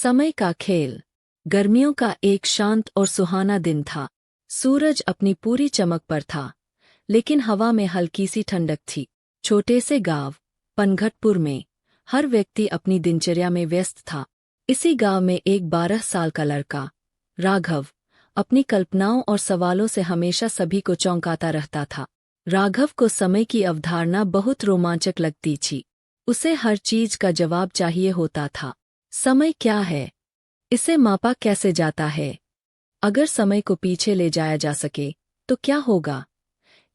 समय का खेल। गर्मियों का एक शांत और सुहाना दिन था। सूरज अपनी पूरी चमक पर था, लेकिन हवा में हल्की सी ठंडक थी। छोटे से गांव पनघटपुर में हर व्यक्ति अपनी दिनचर्या में व्यस्त था। इसी गांव में एक 12 साल का लड़का राघव अपनी कल्पनाओं और सवालों से हमेशा सभी को चौंकाता रहता था। राघव को समय की अवधारणा बहुत रोमांचक लगती थी। उसे हर चीज का जवाब चाहिए होता था। समय क्या है? इसे मापा कैसे जाता है? अगर समय को पीछे ले जाया जा सके तो क्या होगा?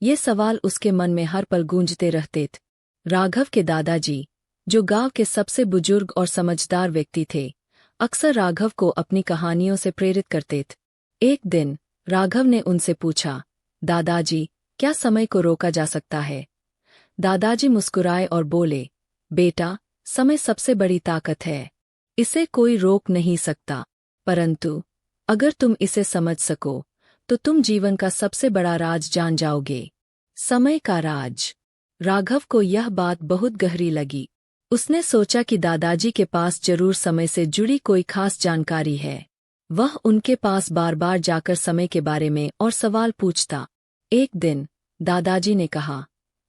ये सवाल उसके मन में हर पल गूंजते रहते थे। राघव के दादाजी, जो गांव के सबसे बुजुर्ग और समझदार व्यक्ति थे, अक्सर राघव को अपनी कहानियों से प्रेरित करते थे। एक दिन राघव ने उनसे पूछा, दादाजी, क्या समय को रोका जा सकता है? दादाजी मुस्कुराए और बोले, बेटा, समय सबसे बड़ी ताकत है। इसे कोई रोक नहीं सकता, परंतु अगर तुम इसे समझ सको तो तुम जीवन का सबसे बड़ा राज जान जाओगे। समय का राज। राघव को यह बात बहुत गहरी लगी। उसने सोचा कि दादाजी के पास जरूर समय से जुड़ी कोई खास जानकारी है। वह उनके पास बार बार जाकर समय के बारे में और सवाल पूछता। एक दिन दादाजी ने कहा,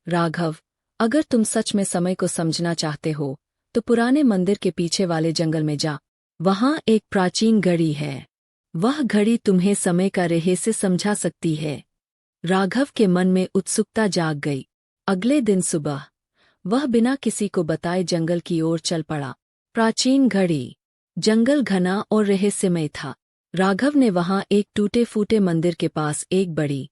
राघव, अगर तुम सच में समय को समझना चाहते हो तो पुराने मंदिर के पीछे वाले जंगल में जा। वहां एक प्राचीन घड़ी है। वह घड़ी तुम्हें समय का रहस्य समझा सकती है। राघव के मन में उत्सुकता जाग गई। अगले दिन सुबह वह बिना किसी को बताए जंगल की ओर चल पड़ा। प्राचीन घड़ी। जंगल घना और रहस्यमय था। राघव ने वहां एक टूटे फूटे मंदिर के पास एक बड़ी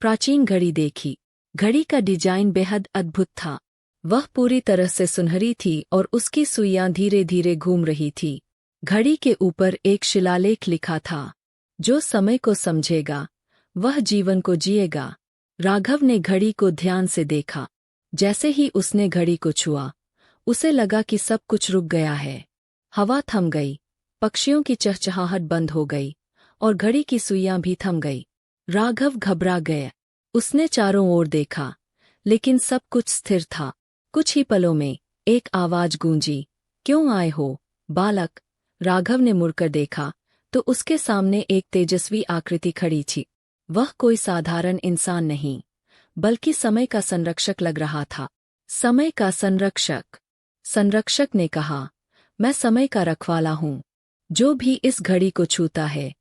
प्राचीन घड़ी देखी। घड़ी का डिजाइन बेहद अद्भुत था। वह पूरी तरह से सुनहरी थी और उसकी सुइयां धीरे धीरे घूम रही थी। घड़ी के ऊपर एक शिलालेख लिखा था, जो समय को समझेगा वह जीवन को जिएगा। राघव ने घड़ी को ध्यान से देखा। जैसे ही उसने घड़ी को छुआ, उसे लगा कि सब कुछ रुक गया है। हवा थम गई, पक्षियों की चहचहाहट बंद हो गई और घड़ी की सुइयां भी थम गई। राघव घबरा गया। उसने चारों ओर देखा, लेकिन सब कुछ स्थिर था। कुछ ही पलों में एक आवाज गूंजी, क्यों आए हो, बालक? राघव ने मुड़कर देखा तो उसके सामने एक तेजस्वी आकृति खड़ी थी। वह कोई साधारण इंसान नहीं, बल्कि समय का संरक्षक लग रहा था। समय का संरक्षक। संरक्षक ने कहा, मैं समय का रखवाला हूँ। जो भी इस घड़ी को छूता है,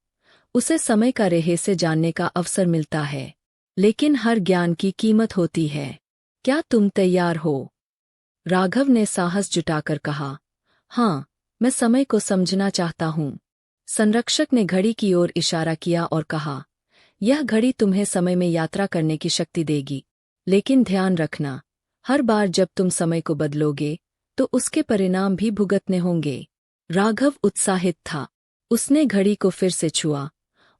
उसे समय का रहस्य जानने का अवसर मिलता है। लेकिन हर ज्ञान की कीमत होती है। क्या तुम तैयार हो? राघव ने साहस जुटाकर कहा, हाँ, मैं समय को समझना चाहता हूँ। संरक्षक ने घड़ी की ओर इशारा किया और कहा, यह घड़ी तुम्हें समय में यात्रा करने की शक्ति देगी। लेकिन ध्यान रखना, हर बार जब तुम समय को बदलोगे तो उसके परिणाम भी भुगतने होंगे। राघव उत्साहित था। उसने घड़ी को फिर से छुआ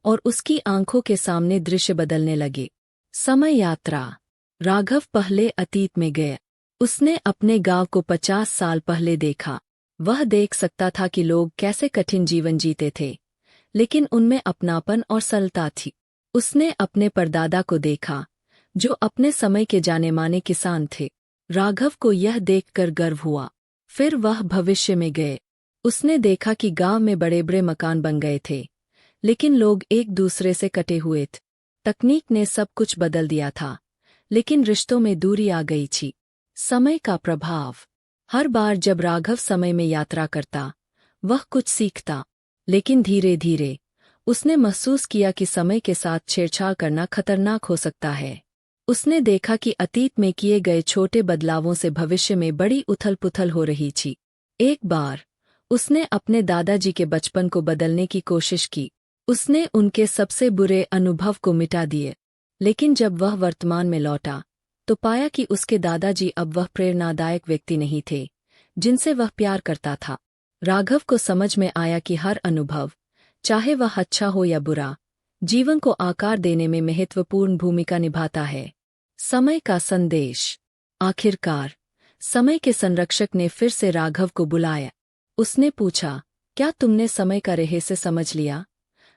और उसकी आंखों के सामने दृश्य बदलने लगे। समय यात्रा। राघव पहले अतीत में गया। उसने अपने गांव को 50 साल पहले देखा। वह देख सकता था कि लोग कैसे कठिन जीवन जीते थे, लेकिन उनमें अपनापन और सरलता थी। उसने अपने परदादा को देखा, जो अपने समय के जाने माने किसान थे। राघव को यह देखकर गर्व हुआ। फिर वह भविष्य में गए। उसने देखा कि गांव में बड़े बड़े मकान बन गए थे, लेकिन लोग एक दूसरे से कटे हुए थे। तकनीक ने सब कुछ बदल दिया था, लेकिन रिश्तों में दूरी आ गई थी। समय का प्रभाव। हर बार जब राघव समय में यात्रा करता, वह कुछ सीखता, लेकिन धीरे धीरे उसने महसूस किया कि समय के साथ छेड़छाड़ करना खतरनाक हो सकता है। उसने देखा कि अतीत में किए गए छोटे बदलावों से भविष्य में बड़ी उथल-पुथल हो रही थी। एक बार उसने अपने दादाजी के बचपन को बदलने की कोशिश की। उसने उनके सबसे बुरे अनुभव को मिटा दिए, लेकिन जब वह वर्तमान में लौटा तो पाया कि उसके दादाजी अब वह प्रेरणादायक व्यक्ति नहीं थे जिनसे वह प्यार करता था। राघव को समझ में आया कि हर अनुभव, चाहे वह अच्छा हो या बुरा, जीवन को आकार देने में महत्वपूर्ण भूमिका निभाता है। समय का संदेश। आखिरकार समय के संरक्षक ने फिर से राघव को बुलाया। उसने पूछा, क्या तुमने समय का रहस्य समझ लिया?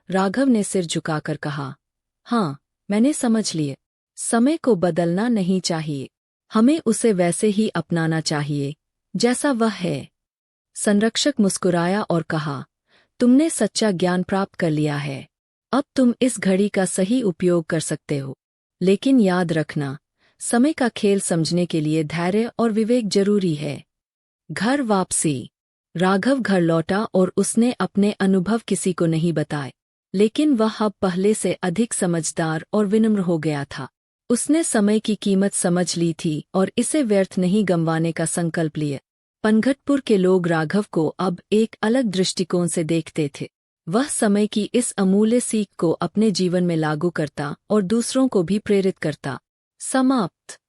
राघव ने सिर झुकाकर कहा, हाँ, मैंने समझ लिए। समय को बदलना नहीं चाहिए, हमें उसे वैसे ही अपनाना चाहिए जैसा वह है। संरक्षक मुस्कुराया और कहा, तुमने सच्चा ज्ञान प्राप्त कर लिया है। अब तुम इस घड़ी का सही उपयोग कर सकते हो। लेकिन याद रखना, समय का खेल समझने के लिए धैर्य और विवेक जरूरी है। घर वापसी। राघव घर लौटा और उसने अपने अनुभव किसी को नहीं बताए, लेकिन वह अब पहले से अधिक समझदार और विनम्र हो गया था। उसने समय की कीमत समझ ली थी और इसे व्यर्थ नहीं गंवाने का संकल्प लिया। पनघटपुर के लोग राघव को अब एक अलग दृष्टिकोण से देखते थे। वह समय की इस अमूल्य सीख को अपने जीवन में लागू करता और दूसरों को भी प्रेरित करता। समाप्त।